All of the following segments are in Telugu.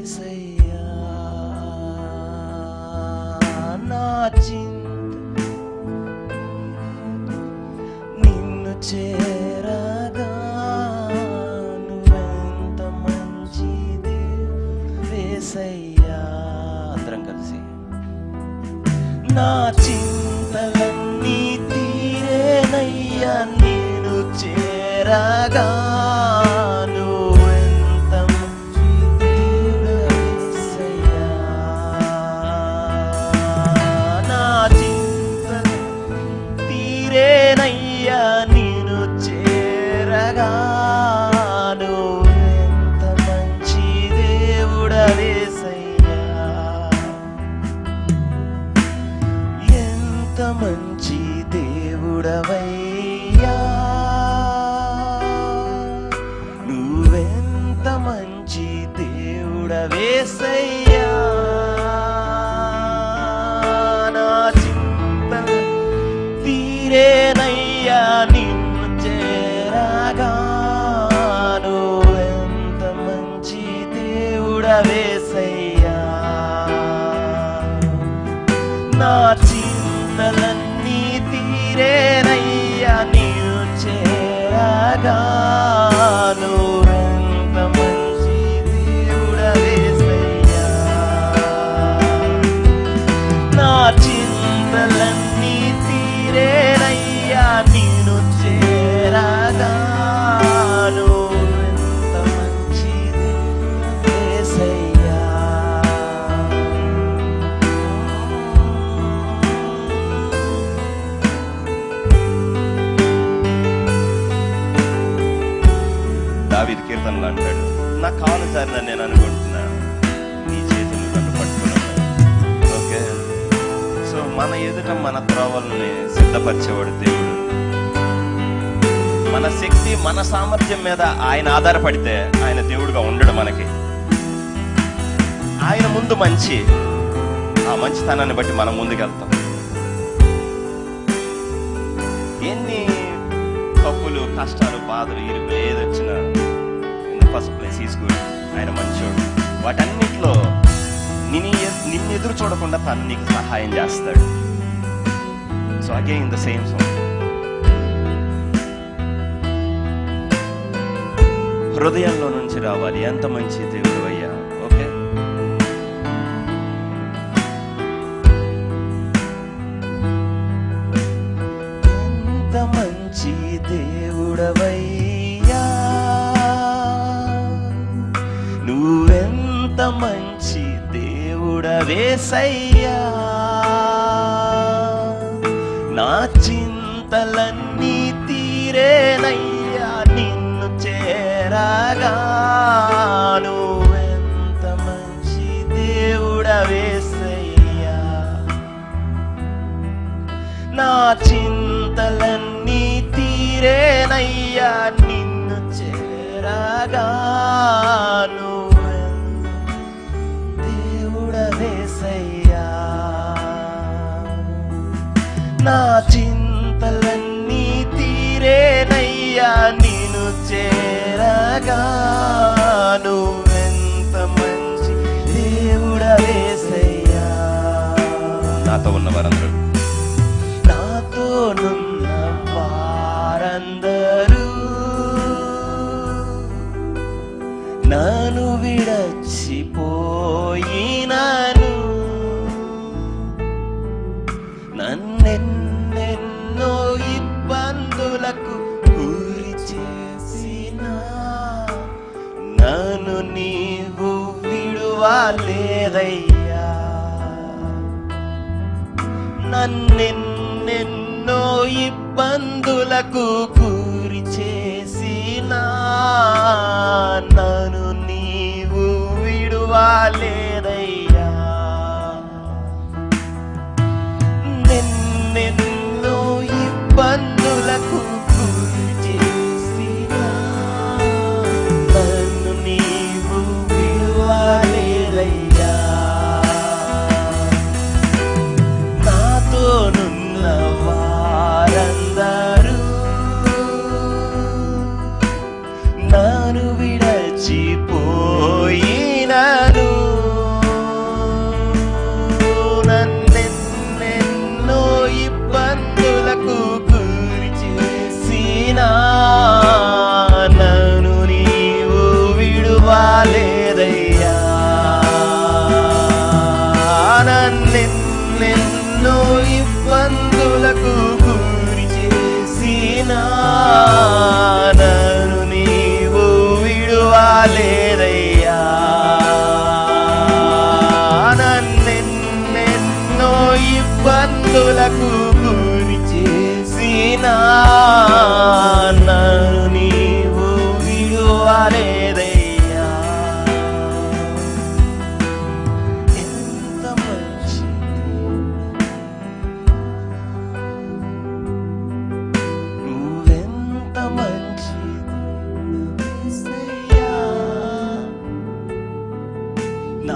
యేసయ్యా నా చింత నిన్ను చేరగా నువ్వెంత మంచిది యేసయ్యా. అందరం కలిసి నా చింతలన్నీ తీరేనయ్యా నేను చేరగా నువ్వెంత మంచిది యేసయ్యా. నా చింతలు తీరేనయ్యా నేను చేరగా నువ్వెంత మంచి దేవుడవేసయ్యా. ఎంత మంచి దేవుడవయ్యా నువ్వెంత మంచి దేవుడవేసయ్యా. నా చింతలు తీరేనయ్యా నిన్ను చేరగా నువ్వెంత మంచి దేవుడవేసయ్యా. నా చింతలన్నీ తీరేనయ్యా నీవు చేరగా నువ్వెంత మంచి దేవుడవేసయ్యా. నా చింతలన్నీ తీరేనయ్యా నీవు చేరగా నువ్వెంత మంచి దేవుడవేసయ్యా. దావీదు కీర్తనలు అంటాడు, నా కాలు జారిన నేను అనుకుంటున్నా నీ చేతులు నన్ను పట్టుకున్నాను. ఓకే, సో మన ఎదుట మన త్రోవల్ని సిద్ధపరిచేవాడు దేవుడు. మన శక్తి మన సామర్థ్యం మీద ఆయన ఆధారపడితే ఆయన దేవుడుగా ఉండడు మనకి. ఆయన ముందు మంచి, ఆ మంచితనాన్ని బట్టి మనం ముందుకెళ్తాం. ఎన్ని తప్పులు కష్టాలు బాధలు ఇరుకులు ఏదొచ్చినా ఫస్ట్ ప్లేస్ ఈజ్ గుడ్. ఆయన మంచోడు. వాటన్నిటిలో నిన్ను ఎదురు చూడకుండా తను నీకు సహాయం చేస్తాడు. So again the same song. హృదయంలో నుంచి రావాలి ఎంత మంచి దేవుడు అయ్యా. ఓకే, ఎంత మంచి దేవుడవయ్యా నువ్వెంత మంచి దేవుడవేసయ్యా. నా చింతలన్నీ తీరేనయ్యా నిన్ను చేరగా నువ్వెంత మంచి దేవుడవేసయ్యా. నా చింతలన్నీ తీరేనయ్యా నిన్ను చేరగా నువ్వెంత దేవుడవేసయ్యా. నా చింతలన్నీ తీరేనయ్యా నిన్ను చేరగా నువ్వెంత మంచి దేవుడవేసయ్యా. నాతో ఉన్న వారందరూ నాతోనున్న వారందరూ నన్ను విడచిపోయినను నన్నెన్నెన్నో ఇబ్బందులకు గురి చేసిన నన్ను నీవు విడువలేదయ్యా. నన్నెన్నెన్నో ఇబ్బందులకు గురి చేసిన నన్ను నీవు విడువలేదయ్యా. నిన్నెన్నో ఇబ్బందులకు గురి చేసిన నన్ను నీవు విడువలేదయ్యా. నాతోనున్న వారందరూ నన్ను విడచిపోయినను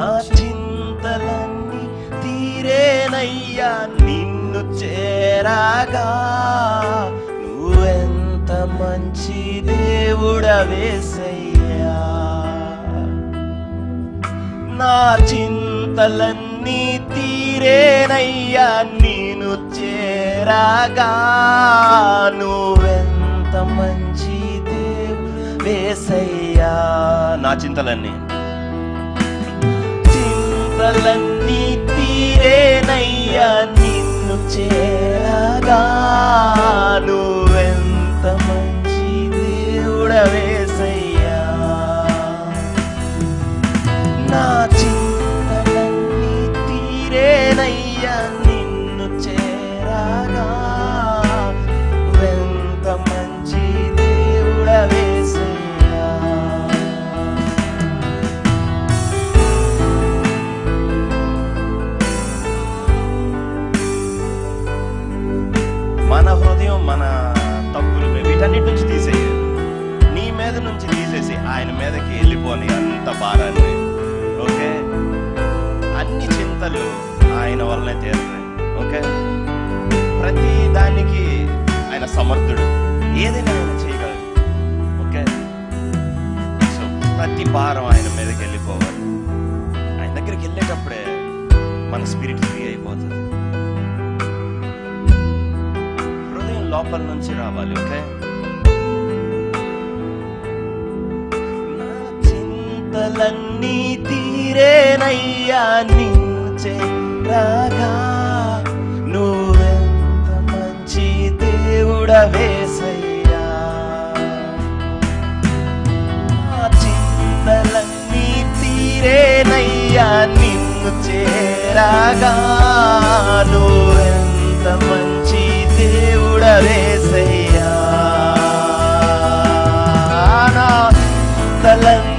నా చింతలన్నీ తీరేనయ్యా నిన్ను చేరాగా. నువ్వెంత మంచి దేవుడవేసయ్యా. నా చింతలన్నీ తీరేనయ్యా నిన్ను చేరాగా. నువ్వెంత మంచి దేవుడవేసయ్యా. నా చింతలన్నీ తీరేనయ్యా నిన్ను చేరాగా. నువ్వెంత మంచి దేవుడవేసయ్యా. నా చింతలన్నీ తీరేనయ్యా నిన్ను చేరాగా. నువ్వెంత మంచి దేవుడవేసయ్యా. మన హృదయం మన తప్పులు వీటన్నిటి నుంచి తీసేయాలి. నీ మీద నుంచి తీసేసి ఆయన మీదకి వెళ్ళిపోని అంత భారాన్ని. ఓకే, అన్ని చింతలు ఆయన వల్లనే తీరుతాయి. ఓకే, ప్రతి దానికి ఆయన సమర్థుడు, ఏదైనా ఆయన చేయగలడు. ఓకే, సో ప్రతి భారం ఆయన మీదకి వెళ్ళిపోవాలి. ఆయన దగ్గరికి వెళ్ళేటప్పుడే మన స్పిరిట్ ఫ్రీ అయిపోతుంది. లోపల నుంచి రావాలి. ఓకే, నా చింతలన్నీ తీరేనయ్యా నిన్ను చేరాగా. నువ్వెంత మంచి దేవుడవేసయ్యా. నా చింతలన్నీ తీరేనయ్యా నిన్ను చేరాగా. నువ్వెంత మంచి దేవుడవేసయ్యా. నా చింతలన్నీ